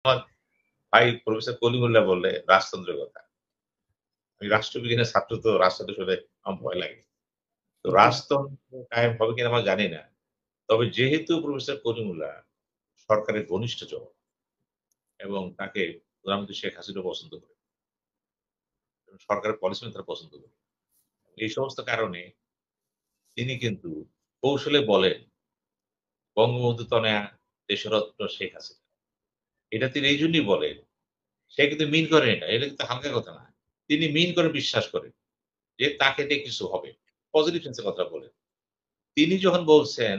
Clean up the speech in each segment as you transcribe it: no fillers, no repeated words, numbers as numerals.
আমার ভাই প্রফেসর কলিমুল্লাহ বললে রাজতন্ত্রের কথা। আমি রাষ্ট্রবিজ্ঞানের ছাত্র তো রাষ্ট্রটা শুনে আমার ভয় লাগে। তো রাজতন্ত্র কায়েম হবে কিনা আমরা জানি না। তবে যেহেতু প্রফেসর কলিমুল্লাহ সরকারের ঘনিষ্ঠজন এবং তাকে প্রধানমন্ত্রী শেখ হাসিনা পছন্দ করে। এবং সরকারের পলিসি তারা পছন্দ করে। এই সমস্ত কারণে তিনি কিন্তু কৌশলে বলেন, বঙ্গবন্ধু তনয়া দেশরত্ন শেখ হাসিনা। এটা তিনি এইজন্যই বলেন, সে কিন্তু মিন করেন এটা। এটা কিন্তু হালকা কথা না। তিনি মিন করে বিশ্বাস করেন যে তাকে দিয়ে কিছু হবে। পজিটিভ সেন্স এ কথা বলেন। তিনি যখন বলছেন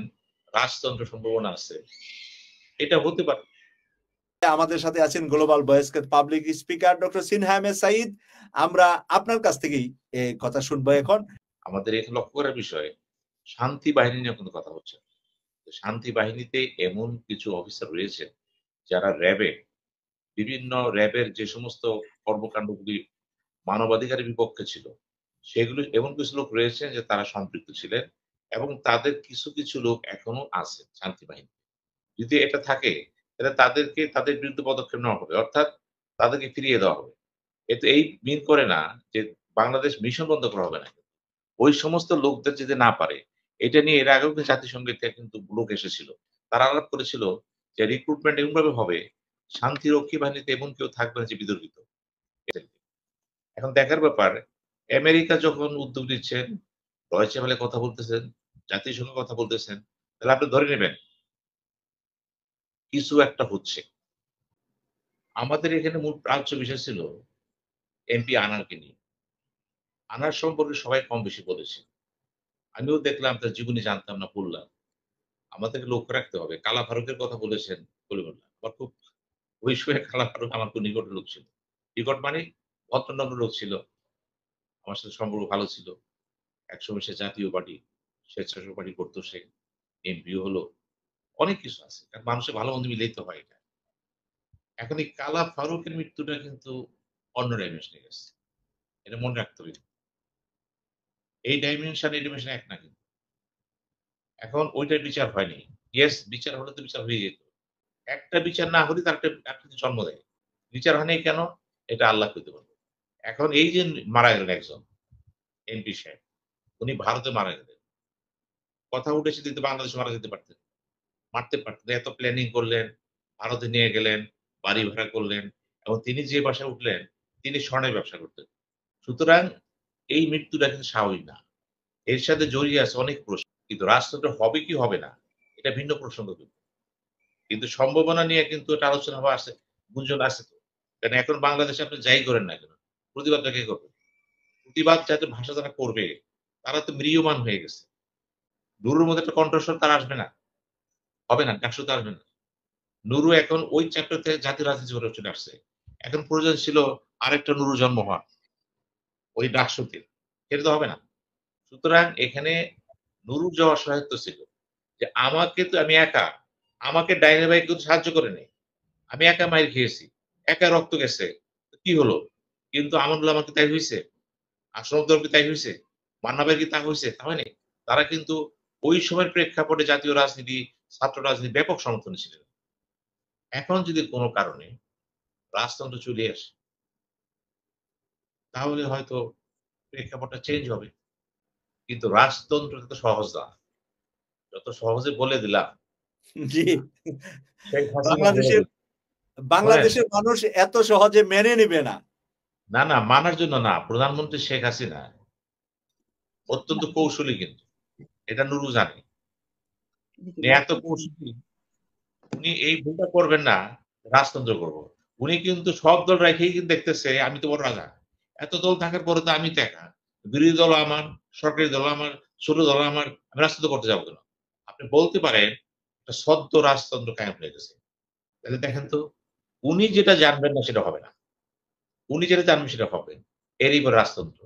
রাজতন্ত্র সম্ভাবনা আছে, এটা হতে পারে। আমাদের সাথে আছেন গ্লোবাল ভয়েসের public speaker doctor Sinha Ahmed Saeed. আমরা আপনার কাছ থেকেই কথা শুনবো এখন। আমাদের এখানে লক্ষ্য করার বিষয়, শান্তি বাহিনী নিয়ে কোনো কথা হচ্ছে না। শান্তি বাহিনীতে এমন কিছু অফিসার রয়েছে যারা বিভিন্ন র্যাবের যে সমস্ত কর্মকান্ডগুলি মানবাধিকারের বিপক্ষে ছিল, সেগুলো এমন কিছু লোক রয়েছে যে তারা সম্পৃক্ত ছিলেন এবং তাদের কিছু লোক এখনো আছে শান্তি বাহিনী। যদি এটা থাকে তাহলে তাদেরকে তাদের বিরুদ্ধে পদক্ষেপ নেওয়া হবে। অর্থাৎ তাদেরকে ফিরিয়ে দেওয়া হবে। এতে এই মিন করে না যে বাংলাদেশ মিশন বন্ধ করা হবে না। ওই সমস্ত লোকদের যদি না পারে, এটা নিয়ে এর আগেও কিন্তু জাতিসংঘের থেকে কিন্তু লোক এসেছিল। তারা আলাপ করেছিল যে রিক্রুটমেন্ট এমনভাবে হবে, শান্তিরক্ষী বাহিনীতে এমন কেউ থাকবে না যে বিতর্কিত। এখন দেখার ব্যাপার, আমেরিকা যখন উদ্যোগ নিচ্ছেন, ডয়েচে ভেলে কথা বলতেছেন, জাতিসংঘে কথা বলতেছেন, তাহলে আপনি ধরে নেবেন কিছু একটা হচ্ছে। আমাদের এখানে মূল আলোচ্য বিষয় ছিল এমপি আনারকে নিয়ে। আনার সম্পর্কে সবাই কম বেশি বলেছে। আমিও দেখলাম তার জীবনী জানতাম না, পড়লাম। আমাদেরকে লক্ষ্য রাখতে হবে। কালা ফারুকের কথা বলেছেন কলিমুল্লাহ। আমার খুব ওই সময় কালা ফারুক আমার খুব নিকটের লোক ছিল। নিকট মানে ভদ্রনম্র লোক ছিল। আমার সাথে সম্পর্ক ভালো ছিল। একসময় সে জাতীয় পার্টি, স্বেচ্ছাসেবক পার্টি করত সে। এমপিও হলো। অনেক কিছু আছে। কারণ মানুষের ভালো মন্দ মিলেই তো হয় এটা। এখন এই কালা ফারুকের মৃত্যুটা কিন্তু অন্য ডাইমেনশন এ গেছে। এটা মনে রাখতে হবে। এই ডাইমেনশন এই ডাইমেনশন এক না কিন্তু। এখন ওইটার বিচার হয়নি। ইয়েস, বিচার হলে তো বিচার হয়ে যেত। একটা বিচার না হলে তার একটা জন্ম দেয়। বিচার হয়নি কেন? এটা আল্লাহ কইতে পারবে। এখন এই যে মারা গেলেন একজন এমপি সাহেব, উনি ভারতে মারা গেলেন। কথা উঠেছে কিন্তু বাংলাদেশে মারা যেতে পারতেন। মারতে পারতেন। এত প্ল্যানিং করলেন, ভারতে নিয়ে গেলেন, বাড়ি ভাড়া করলেন এবং তিনি যে বাসায় উঠলেন, তিনি স্বর্ণের ব্যবসা করতেন। সুতরাং এই মৃত্যুটা কিন্তু স্বাভাবিক না। এর সাথে জড়িয়ে আছে অনেক প্রশ্ন। কিন্তু রাষ্ট্রটা হবে কি হবে না, এটা ভিন্ন প্রসঙ্গ কিন্তু। কিন্তু সম্ভাবনা নিয়ে কিন্তু একটা আলোচনা হওয়া আছে, গুঞ্জন আছে তো। কারণ এখন বাংলাদেশে আপনি যাই করেন না কেন, প্রতিবাদটা কে করবে? প্রতিবাদ যাদের ভাষা যারা করবে, তারা তো ম্রিয়মাণ হয়ে গেছে। নুরুর মধ্যে একটা কণ্ঠস্বর তার আসবে না। হবে না, ডাকসুতে আসবে না। নুরু এখন ওই চ্যাপ্টার থেকে জাতীয় রাজনীতি করে চলে আসছে। এখন প্রয়োজন ছিল আরেকটা নুরু জন্ম হওয়া, ওই ডাকসুতে। এটা তো হবে না। সুতরাং এখানে নুরুর যে অসহায়ত্ব ছিল যে আমাকে তো আমি একা, আমাকে ডাইনে বাই কেউ সাহায্য করে নাই। আমি একা মাইর খেয়েছি। একা রক্ত গেছে। তো কি হলো? কিন্তু আমানুল্লাহ আমার কি তাই হইছে? আশরাফ উদ্দৌলা কি তাই হইছে? মান্না ভাইয়ের কি তা হইছে? তা হয়নি। তারা কিন্তু ওই সময়ের প্রেক্ষাপটে জাতীয় রাজনীতি, ছাত্র রাজনীতি ব্যাপক সমর্থনে ছিলেন। এখন যদি কোন কারণে রাজতন্ত্র চলে আসে, তাহলে হয়তো প্রেক্ষাপটটা চেঞ্জ হবে। কিন্তু রাজতন্ত্র এত সহজ না। যত সহজে বলে দিলাম, জি, শেখ হাসিনা বলে বাংলাদেশের দিল। শোনেন, বাংলাদেশের মানুষ এত সহজে মেনে নিবে না। না মানার জন্য না। প্রধানমন্ত্রী শেখ হাসিনা অত্যন্ত কৌশলী কিন্তু। এটা নুরু জানে। উনি এত কৌশলী, উনি এই ভুলটা করবেন না, রাজতন্ত্র করব। উনি কিন্তু সব দল রেখেই কিন্তু দেখতেছে আমি তো বড় রাজা। এত দল থাকার পরে তো আমি তো একা। বিরোধী দল আমার, সরকারি দল আমার, ছোট দল আমার, আমি রাজতন্ত্র করতে যাবো কেন? আপনি বলতে পারেন একটা সদ্য রাজতন্ত্র কায়েম হয়ে গেছে। তাহলে দেখেন তো, উনি যেটা জানবেন না সেটা হবে না। উনি যেটা জানবেন সেটা হবে। এরই পর রাজতন্ত্র।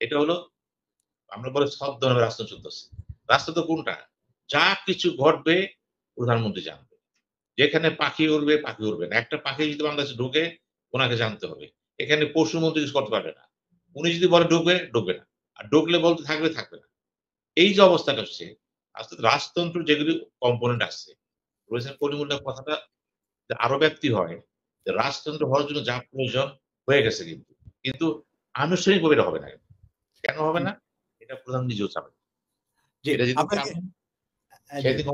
এটা হলো আমরা বলি সদ্য নামে রাজতন্ত্র চলতেছে। রাজতন্ত্র কোনটা? যা কিছু ঘটবে প্রধানমন্ত্রী জানবে। যেখানে পাখি উড়বে, পাখি উড়বে না। একটা পাখি যদি বাংলাদেশে ঢুকে, উনাকে জানতে হবে। এখানে পশুমন্ত্রী কিছু করতে পারবে না। উনি যদি বলে ঢুকবে, ঢুকবে না। আর ঢুকলে বলতে থাকবে, থাকবে না। এই যে অবস্থাটা হচ্ছে, আস্তে রাজতন্ত্র যেগুলি কম্পোনেন্ট আছে, রয়েছেন কলিমুল্লাহ কথাটা যে আরো ব্যক্তি হয়, যে রাজতন্ত্র হওয়ার জন্য যা প্রয়োজন হয়ে গেছে কিন্তু। কিন্তু আনুষ্ঠানিকভাবে এটা হবে না। কেন হবে জি, না? এটা প্রধান নিজেও চাবে। জি। এটা যদি আপনাকে চাবেন জি। সেদিন